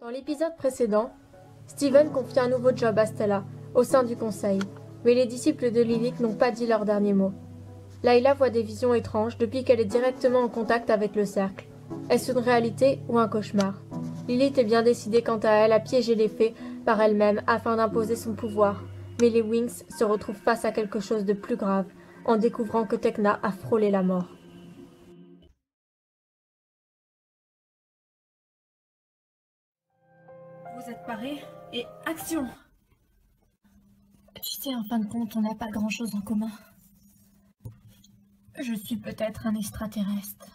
Dans l'épisode précédent, Steven confie un nouveau job à Stella, au sein du conseil, mais les disciples de Lilith n'ont pas dit leur dernier mot. Layla voit des visions étranges depuis qu'elle est directement en contact avec le cercle. Est-ce une réalité ou un cauchemar? Lilith est bien décidée quant à elle à piéger les fées par elle-même afin d'imposer son pouvoir, mais les Wings se retrouvent face à quelque chose de plus grave, en découvrant que Tecna a frôlé la mort. Vous êtes parés et action! Tu sais, en fin de compte, on n'a pas grand-chose en commun. Je suis peut-être un extraterrestre,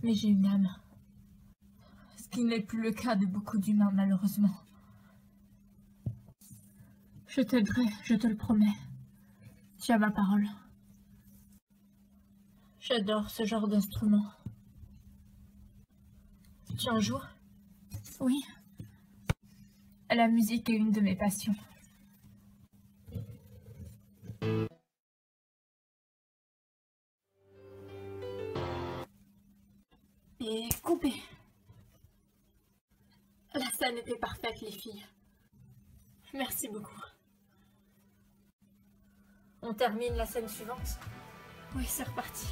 mais j'ai une âme. Ce qui n'est plus le cas de beaucoup d'humains, malheureusement. Je t'aiderai, je te le promets. Tu as ma parole. J'adore ce genre d'instrument. Tu en joues? Oui. La musique est une de mes passions. Et coupé. La scène était parfaite, les filles. Merci beaucoup. On termine la scène suivante. Oui, c'est reparti.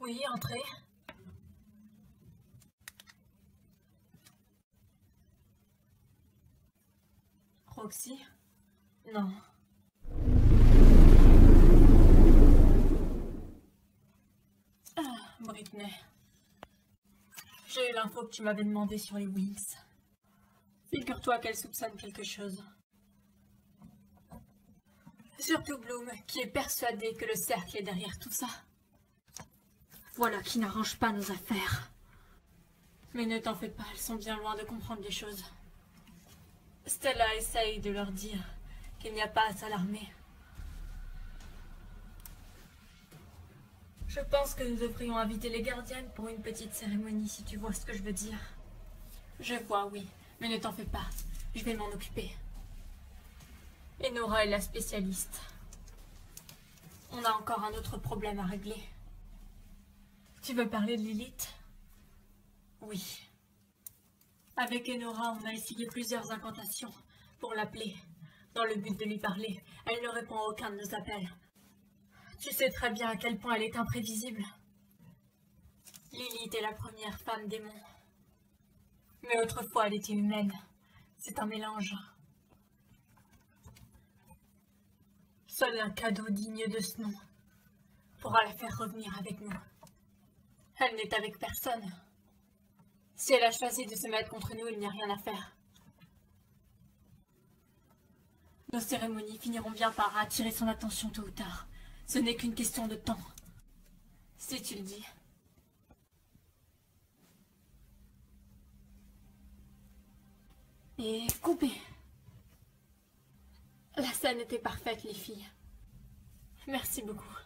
Oui, entrez. Roxy? Non. Britney. J'ai eu l'info que tu m'avais demandé sur les Wings. Figure-toi qu'elle soupçonne quelque chose. Surtout Bloom, qui est persuadé que le cercle est derrière tout ça. Voilà qui n'arrange pas nos affaires. Mais ne t'en fais pas, elles sont bien loin de comprendre les choses. Stella essaye de leur dire qu'il n'y a pas à s'alarmer. Je pense que nous devrions inviter les gardiennes pour une petite cérémonie, si tu vois ce que je veux dire. Je vois, oui, mais ne t'en fais pas, je vais m'en occuper. Et Nora est la spécialiste. On a encore un autre problème à régler. Tu veux parler de Lilith? Oui. Avec Enora, on a essayé plusieurs incantations pour l'appeler, dans le but de lui parler. Elle ne répond à aucun de nos appels. Tu sais très bien à quel point elle est imprévisible. Lilith est la première femme démon. Mais autrefois, elle était humaine. C'est un mélange. Seul un cadeau digne de ce nom pourra la faire revenir avec nous. Elle n'est avec personne. Si elle a choisi de se mettre contre nous, il n'y a rien à faire. Nos cérémonies finiront bien par attirer son attention tôt ou tard. Ce n'est qu'une question de temps. Si tu le dis. Et coupé. La scène était parfaite, les filles. Merci beaucoup.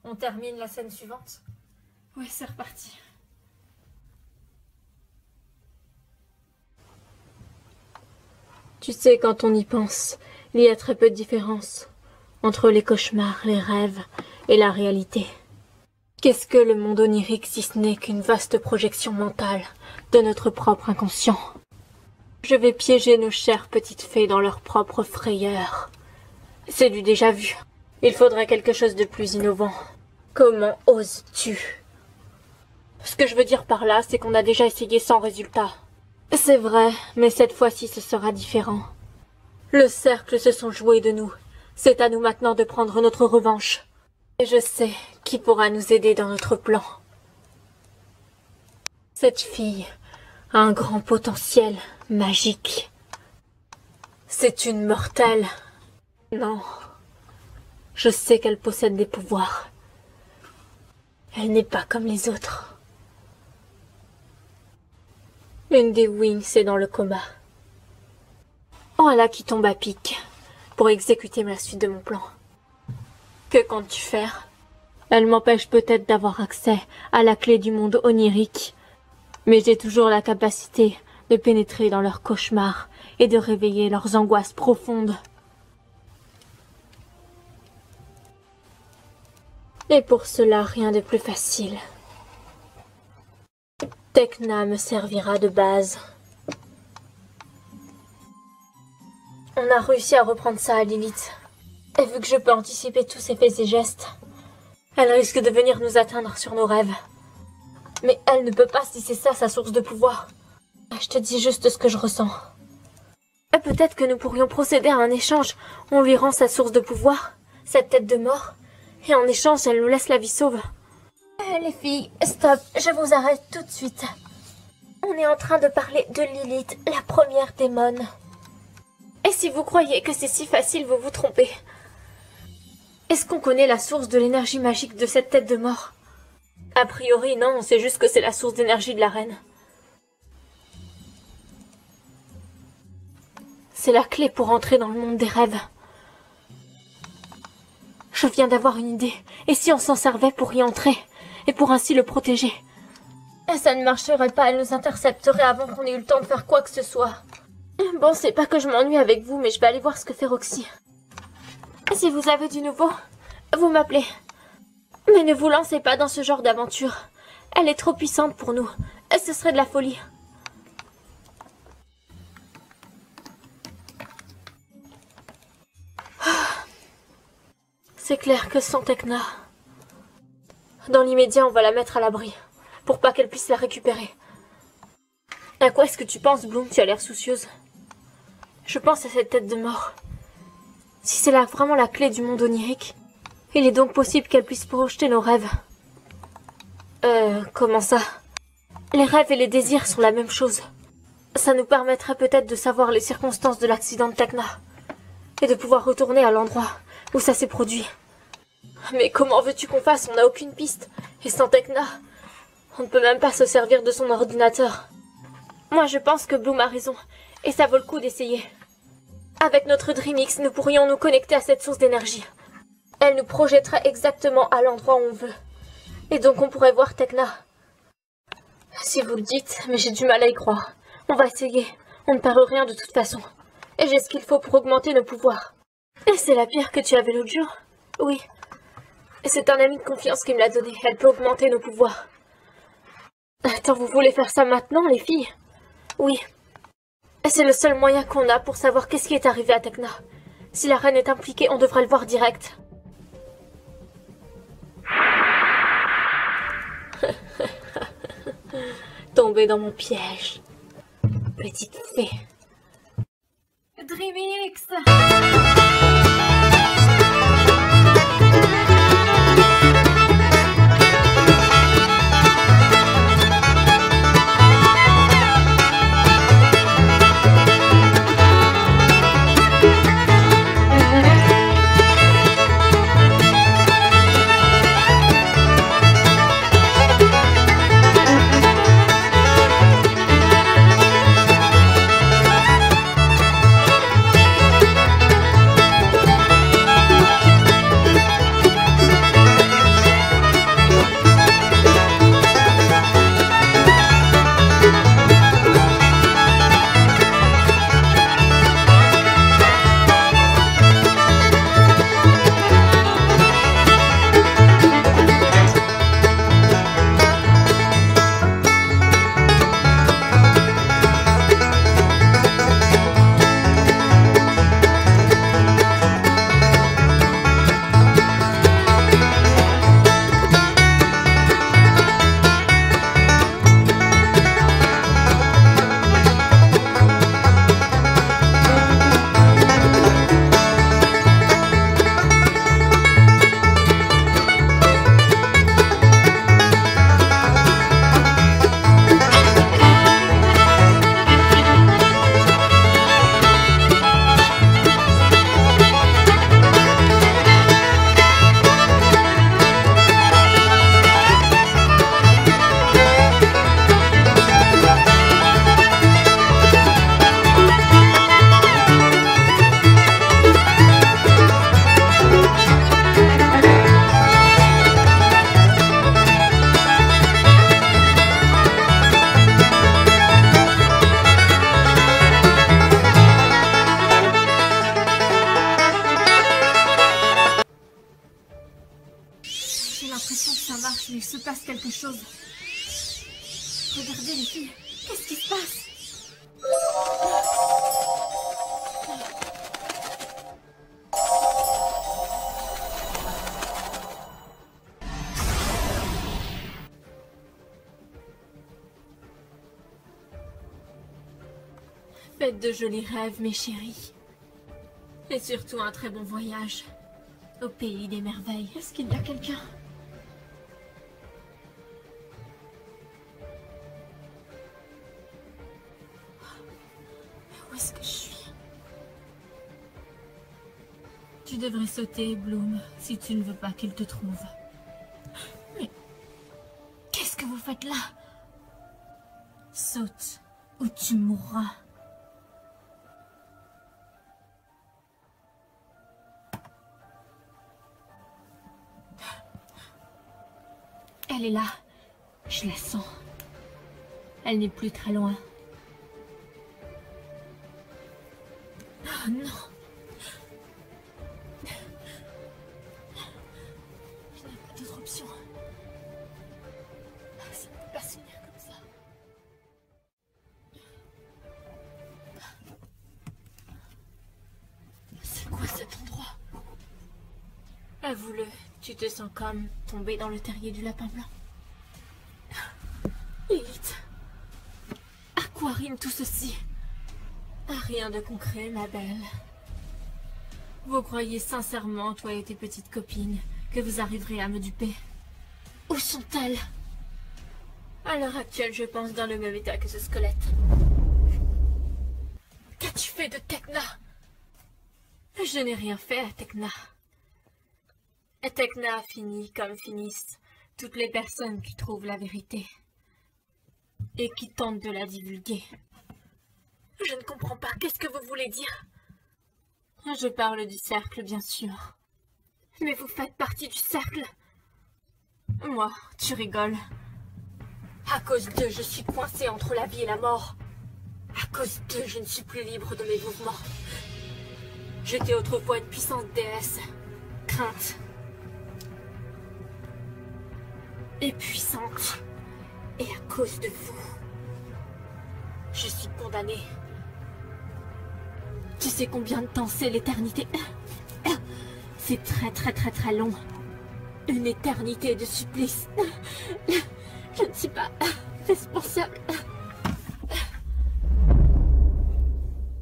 On termine la scène suivante. Oui, c'est reparti. Tu sais, quand on y pense, il y a très peu de différence entre les cauchemars, les rêves et la réalité. Qu'est-ce que le monde onirique si ce n'est qu'une vaste projection mentale de notre propre inconscient? Je vais piéger nos chères petites fées dans leur propre frayeur. C'est du déjà vu. Il faudrait quelque chose de plus innovant. Comment oses-tu? Ce que je veux dire par là, c'est qu'on a déjà essayé sans résultat. C'est vrai, mais cette fois-ci ce sera différent. Le cercle se sont joués de nous. C'est à nous maintenant de prendre notre revanche. Et je sais qui pourra nous aider dans notre plan. Cette fille a un grand potentiel magique. C'est une mortelle. Non. Je sais qu'elle possède des pouvoirs. Elle n'est pas comme les autres. Une des Wings est dans le coma. Voilà qui tombe à pic pour exécuter la suite de mon plan. Que comptes-tu faire? Elle m'empêche peut-être d'avoir accès à la clé du monde onirique, mais j'ai toujours la capacité de pénétrer dans leurs cauchemars et de réveiller leurs angoisses profondes. Et pour cela, rien de plus facile. Tecna me servira de base. On a réussi à reprendre ça à Lilith. Et vu que je peux anticiper tous ses faits et gestes, elle risque de venir nous atteindre sur nos rêves. Mais elle ne peut pas si c'est ça sa source de pouvoir. Je te dis juste ce que je ressens. Et peut-être que nous pourrions procéder à un échange. On lui rend sa source de pouvoir, cette tête de mort, et en échange, elle nous laisse la vie sauve. Les filles, stop, je vous arrête tout de suite. On est en train de parler de Lilith, la première démone. Et si vous croyez que c'est si facile, vous vous trompez. Est-ce qu'on connaît la source de l'énergie magique de cette tête de mort? A priori, non, on sait juste que c'est la source d'énergie de la reine. C'est la clé pour entrer dans le monde des rêves. Je viens d'avoir une idée. Et si on s'en servait pour y entrer? Et pour ainsi le protéger? Ça ne marcherait pas, elle nous intercepterait avant qu'on ait eu le temps de faire quoi que ce soit. Bon, c'est pas que je m'ennuie avec vous, mais je vais aller voir ce que fait Roxy. Si vous avez du nouveau, vous m'appelez. Mais ne vous lancez pas dans ce genre d'aventure. Elle est trop puissante pour nous. Et ce serait de la folie. C'est clair que sans Tecna... Dans l'immédiat, on va la mettre à l'abri, pour pas qu'elle puisse la récupérer. À quoi est-ce que tu penses, Bloom? Tu as l'air soucieuse. Je pense à cette tête de mort. Si c'est là vraiment la clé du monde onirique, il est donc possible qu'elle puisse projeter nos rêves. Comment ça? Les rêves et les désirs sont la même chose. Ça nous permettrait peut-être de savoir les circonstances de l'accident de Tecna, et de pouvoir retourner à l'endroit où ça s'est produit. Mais comment veux-tu qu'on fasse? On n'a aucune piste. Et sans Tecna, on ne peut même pas se servir de son ordinateur. Moi, je pense que Bloom a raison. Et ça vaut le coup d'essayer. Avec notre DreamX, nous pourrions nous connecter à cette source d'énergie. Elle nous projetterait exactement à l'endroit où on veut. Et donc on pourrait voir Tecna. Si vous le dites, mais j'ai du mal à y croire. On va essayer. On ne perd rien de toute façon. Et j'ai ce qu'il faut pour augmenter nos pouvoirs. Et c'est la pierre que tu avais l'autre jour? Oui. C'est un ami de confiance qui me l'a donnée. Elle peut augmenter nos pouvoirs. Attends, vous voulez faire ça maintenant, les filles? Oui. C'est le seul moyen qu'on a pour savoir qu'est-ce qui est arrivé à Tecna. Si la reine est impliquée, on devrait le voir direct. Tombée dans mon piège. Petite fée. DreamX! passe quelque chose. Regardez les filles, qu'est-ce qui se passe? Faites de jolis rêves, mes chéris. Et surtout un très bon voyage au pays des merveilles. Est-ce qu'il y a quelqu'un? Où est-ce que je suis? Tu devrais sauter, Bloom, si tu ne veux pas qu'il te trouve. Mais qu'est-ce que vous faites là? Saute ou tu mourras. Elle est là. Je la sens. Elle n'est plus très loin. Oh non. Je n'ai pas d'autre option. Ça ne peut pas se finir comme ça. C'est quoi cet endroit? Avoue-le, tu te sens comme tombé dans le terrier du lapin blanc. Lilith, à quoi rime tout ceci? Rien de concret, ma belle. Vous croyez sincèrement, toi et tes petites copines, que vous arriverez à me duper? Où sont-elles? À l'heure actuelle, je pense dans le même état que ce squelette. Qu'as-tu fait de Tekna? Je n'ai rien fait à Tekna. Et Tekna a fini comme finissent toutes les personnes qui trouvent la vérité et qui tentent de la divulguer. Je ne comprends pas. Qu'est-ce que vous voulez dire? Je parle du cercle, bien sûr. Mais vous faites partie du cercle. Moi, tu rigoles. À cause d'eux, je suis coincée entre la vie et la mort. À cause d'eux, je ne suis plus libre de mes mouvements. J'étais autrefois une puissante déesse. Crainte. Et puissante. Et à cause de vous, je suis condamnée. Tu sais combien de temps c'est l'éternité? C'est très long. Une éternité de supplice. Je ne suis pas responsable.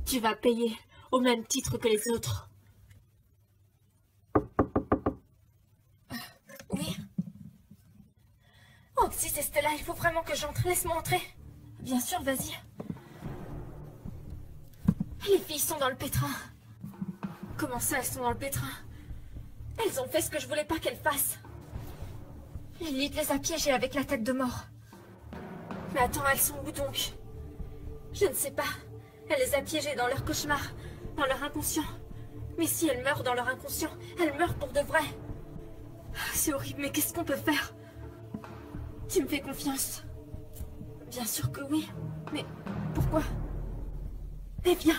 Tu vas payer au même titre que les autres. Oui. Oh, si c'est Stella, il faut vraiment que j'entre. Laisse-moi entrer. Bien sûr, vas-y. Les filles sont dans le pétrin. Comment ça, elles sont dans le pétrin? Elles ont fait ce que je voulais pas qu'elles fassent. Lilith les a piégées avec la tête de mort. Mais attends, elles sont où donc? Je ne sais pas. Elle les a piégées dans leur cauchemar, dans leur inconscient. Mais si elles meurent dans leur inconscient, elles meurent pour de vrai. C'est horrible, mais qu'est-ce qu'on peut faire? Tu me fais confiance? Bien sûr que oui. Mais pourquoi? Eh bien...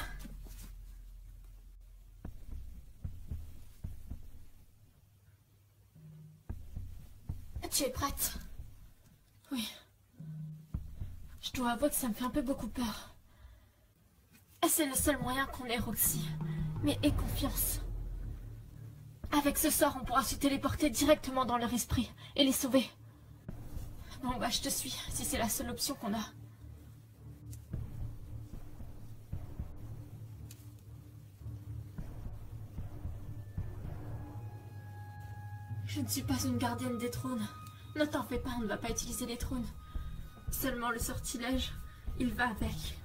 Tu es prête? Oui. Je dois avouer que ça me fait un peu beaucoup peur. Et c'est le seul moyen qu'on ait, Roxy. Mais aie confiance. Avec ce sort, on pourra se téléporter directement dans leur esprit et les sauver. Bon bah je te suis, si c'est la seule option qu'on a. Je ne suis pas une gardienne des trônes. Ne t'en fais pas, on ne va pas utiliser les trônes. Seulement le sortilège, il va avec.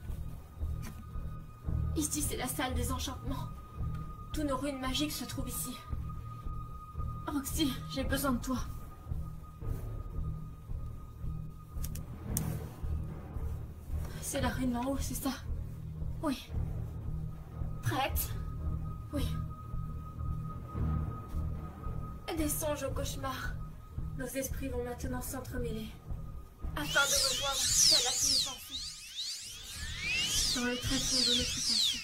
Ici, c'est la salle des enchantements. Tous nos runes magiques se trouvent ici. Roxy, j'ai besoin de toi. C'est la rune en haut, c'est ça? Oui. Prête? Oui. Des songes au cauchemar. Nos esprits vont maintenant s'entremêler. Afin de rejoindre la finissance. Dans le très fond de notre pensée.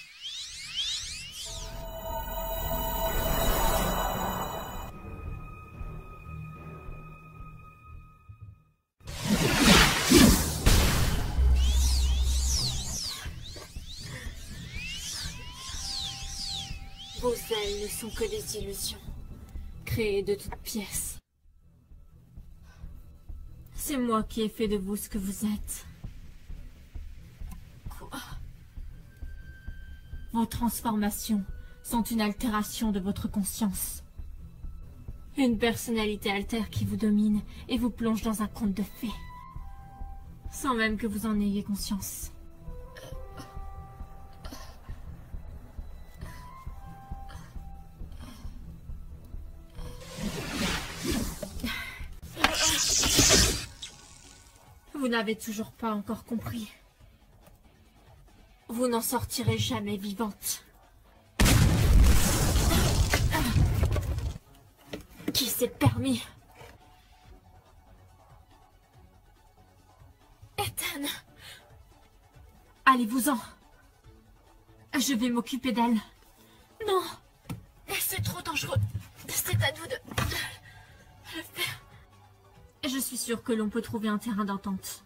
Vos ailes ne sont que des illusions, créées de toutes pièces. C'est moi qui ai fait de vous ce que vous êtes. Quoi? Vos transformations sont une altération de votre conscience. Une personnalité altère qui vous domine et vous plonge dans un conte de fées. Sans même que vous en ayez conscience. Vous n'avez toujours pas encore compris. Vous n'en sortirez jamais vivante. Qui s'est permis? Ethan! Allez-vous-en. Je vais m'occuper d'elle. Non! C'est trop dangereux. C'est à nous de le faire. Je suis sûre que l'on peut trouver un terrain d'entente.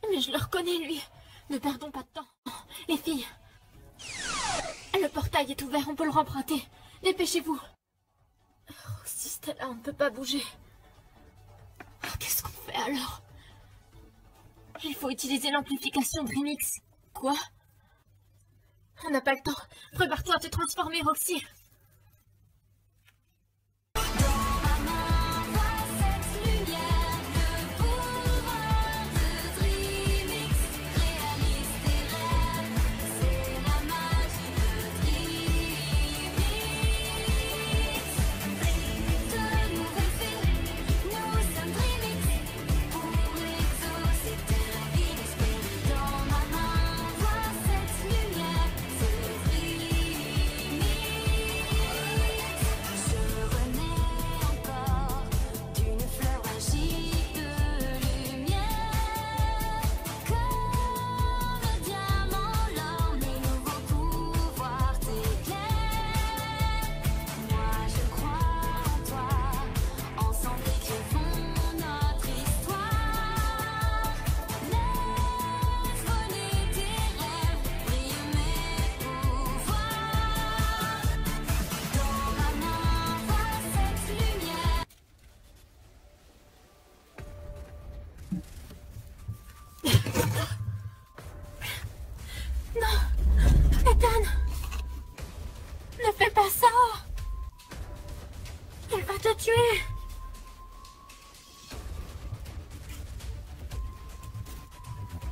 Mais je le reconnais, lui. Ne perdons pas de temps. Les filles. Le portail est ouvert, on peut le remprunter. Dépêchez-vous. Si Stella, on ne peut pas bouger. Qu'est-ce qu'on fait alors? Il faut utiliser l'amplification Dreamix. Quoi? On n'a pas le temps. Prépare-toi à te transformer, Roxy.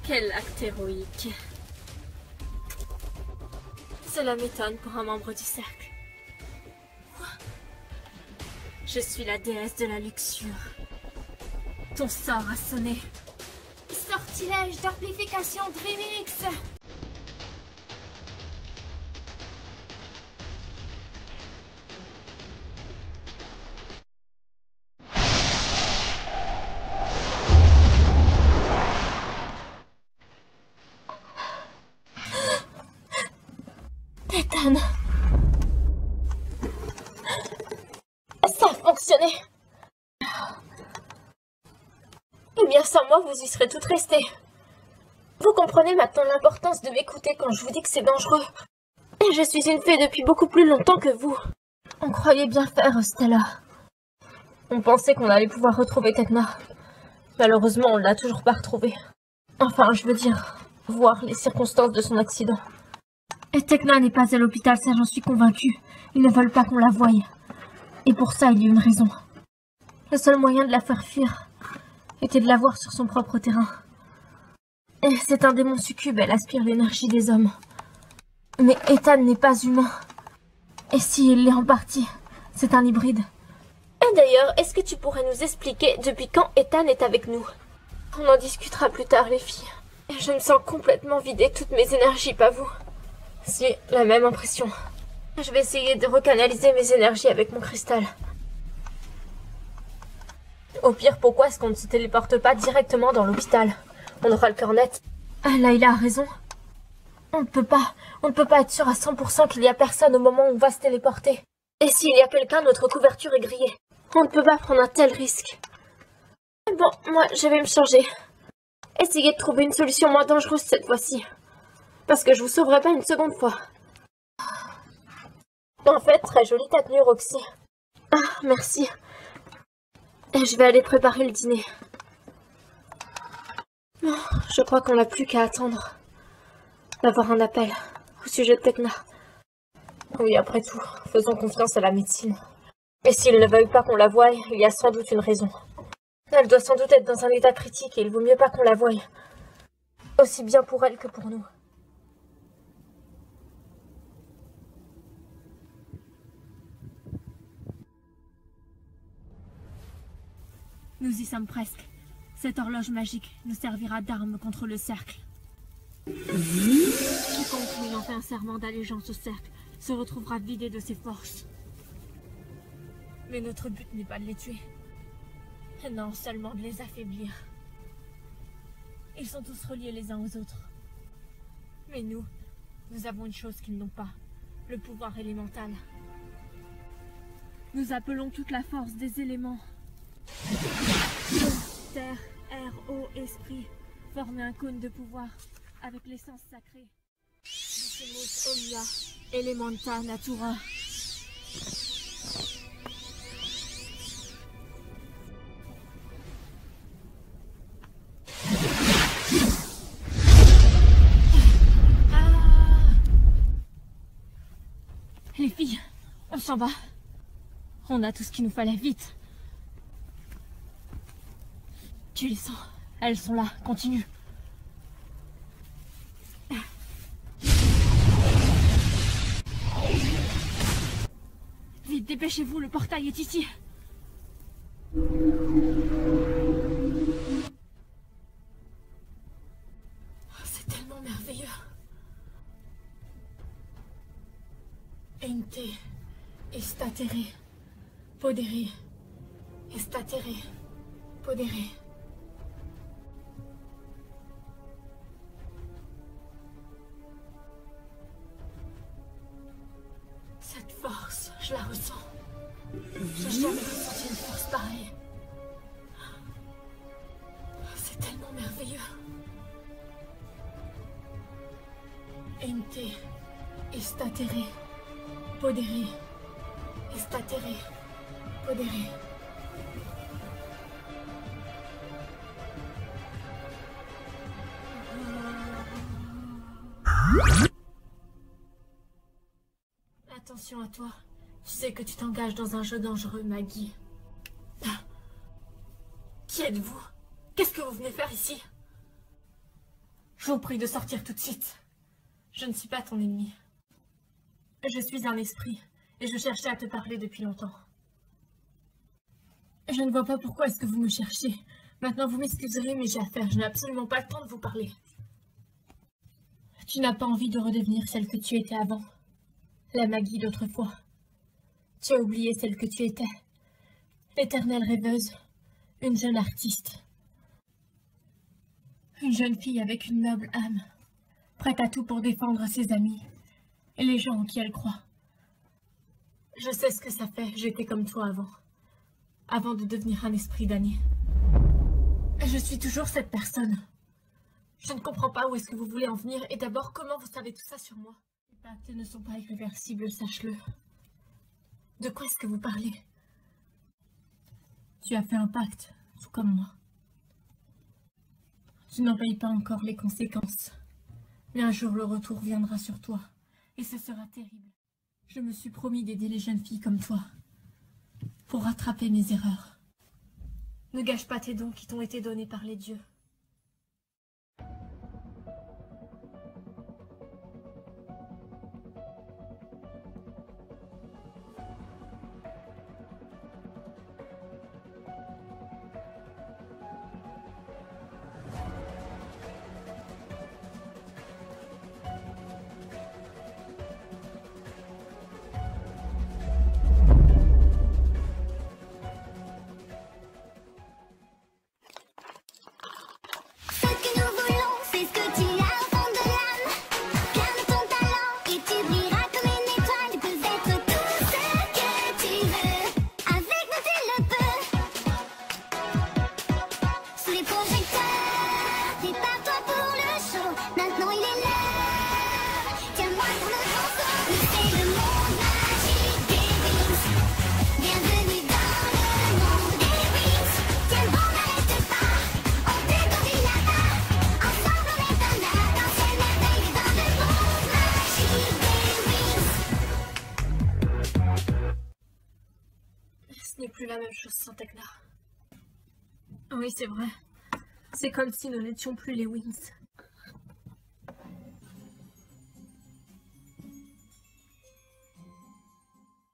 Quel acte héroïque. Cela m'étonne pour un membre du cercle. Je suis la déesse de la luxure. Ton sort a sonné. Sortilège d'amplification Dreamix. Ethan. Ça a fonctionné. Eh bien, sans moi, vous y serez toutes restées. Vous comprenez maintenant l'importance de m'écouter quand je vous dis que c'est dangereux. Et je suis une fée depuis beaucoup plus longtemps que vous. On croyait bien faire, Stella. On pensait qu'on allait pouvoir retrouver Tecna. Malheureusement, on ne l'a toujours pas retrouvée. Enfin, je veux dire, voir les circonstances de son accident. Et Tecna n'est pas à l'hôpital, ça j'en suis convaincue. Ils ne veulent pas qu'on la voie. Et pour ça, il y a une raison. Le seul moyen de la faire fuir était de la voir sur son propre terrain. Et c'est un démon succube, elle aspire l'énergie des hommes. Mais Ethan n'est pas humain. Et s'il l'est en partie, c'est un hybride. Et d'ailleurs, est-ce que tu pourrais nous expliquer depuis quand Ethan est avec nous? On en discutera plus tard, les filles. Et je me sens complètement vider toutes mes énergies, pas vous? Si, la même impression. Je vais essayer de recanaliser mes énergies avec mon cristal. Au pire, pourquoi est-ce qu'on ne se téléporte pas directement dans l'hôpital? On aura le cœur net. Layla a raison. On ne peut pas être sûr à 100% qu'il y a personne au moment où on va se téléporter. Et s'il y a quelqu'un, notre couverture est grillée. On ne peut pas prendre un tel risque. Bon, moi, je vais me changer. Essayez de trouver une solution moins dangereuse cette fois-ci. Parce que je vous sauverai pas une seconde fois. En fait, très jolie ta tenue, Roxy. Ah, merci. Et je vais aller préparer le dîner. Oh, je crois qu'on n'a plus qu'à attendre d'avoir un appel au sujet de Tecna. Oui, après tout, faisons confiance à la médecine. Et s'ils ne veulent pas qu'on la voie, il y a sans doute une raison. Elle doit sans doute être dans un état critique et il vaut mieux pas qu'on la voie. Aussi bien pour elle que pour nous. Nous y sommes presque. Cette horloge magique nous servira d'arme contre le cercle. Quiconque ayant fait un serment d'allégeance au cercle se retrouvera vidé de ses forces. Mais notre but n'est pas de les tuer. Non, seulement de les affaiblir. Ils sont tous reliés les uns aux autres. Mais nous avons une chose qu'ils n'ont pas, le pouvoir élémental. Nous appelons toute la force des éléments. Terre, air, eau, esprit, former un cône de pouvoir avec l'essence sacrée. Dicimus omnia, elementa natura. Les filles, on s'en va. On a tout ce qu'il nous fallait, vite. Tu les sens, elles sont là, continue. Vite, dépêchez-vous, le portail est ici. C'est tellement merveilleux. Ente, estatere, podere, estatere, podere. Cette force, je la ressens. J'ai jamais ressenti une force pareille. C'est tellement merveilleux. Ente, estatere, podere, estatere, podere. Attention à toi. Tu sais que tu t'engages dans un jeu dangereux, Maggie. Qui êtes-vous? Qu'est-ce que vous venez faire ici? Je vous prie de sortir tout de suite. Je ne suis pas ton ennemi. Je suis un esprit, et je cherchais à te parler depuis longtemps. Je ne vois pas pourquoi est-ce que vous me cherchez. Maintenant, vous m'excuserez, mais j'ai affaire. Je n'ai absolument pas le temps de vous parler. Tu n'as pas envie de redevenir celle que tu étais avant. La Maggie d'autrefois. Tu as oublié celle que tu étais. L'éternelle rêveuse. Une jeune artiste. Une jeune fille avec une noble âme. Prête à tout pour défendre ses amis. Et les gens en qui elle croit. Je sais ce que ça fait. J'étais comme toi avant. Avant de devenir un esprit damné. Je suis toujours cette personne. Je ne comprends pas où est-ce que vous voulez en venir. Et d'abord, comment vous savez tout ça sur moi? Les pactes ne sont pas irréversibles, sache-le. De quoi est-ce que vous parlez? Tu as fait un pacte, tout comme moi. Tu n'en payes pas encore les conséquences. Mais un jour, le retour viendra sur toi. Et ce sera terrible. Je me suis promis d'aider les jeunes filles comme toi. Pour rattraper mes erreurs. Ne gâche pas tes dons qui t'ont été donnés par les dieux. n'est plus la même chose sans Tecna. Oui, c'est vrai. C'est comme si nous n'étions plus les Wings.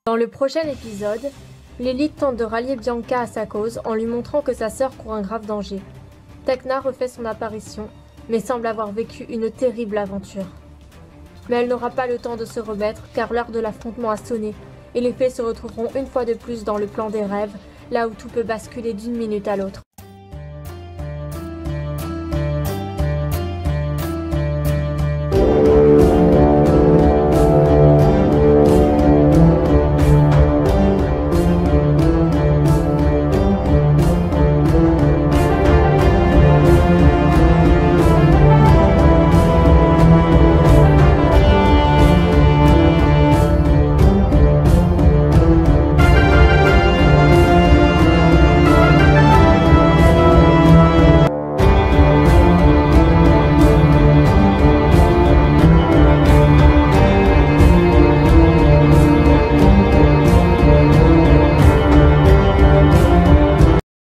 Dans le prochain épisode, Lilith tente de rallier Bianca à sa cause en lui montrant que sa sœur court un grave danger. Tecna refait son apparition, mais semble avoir vécu une terrible aventure. Mais elle n'aura pas le temps de se remettre car l'heure de l'affrontement a sonné et les fées se retrouveront une fois de plus dans le plan des rêves, là où tout peut basculer d'une minute à l'autre.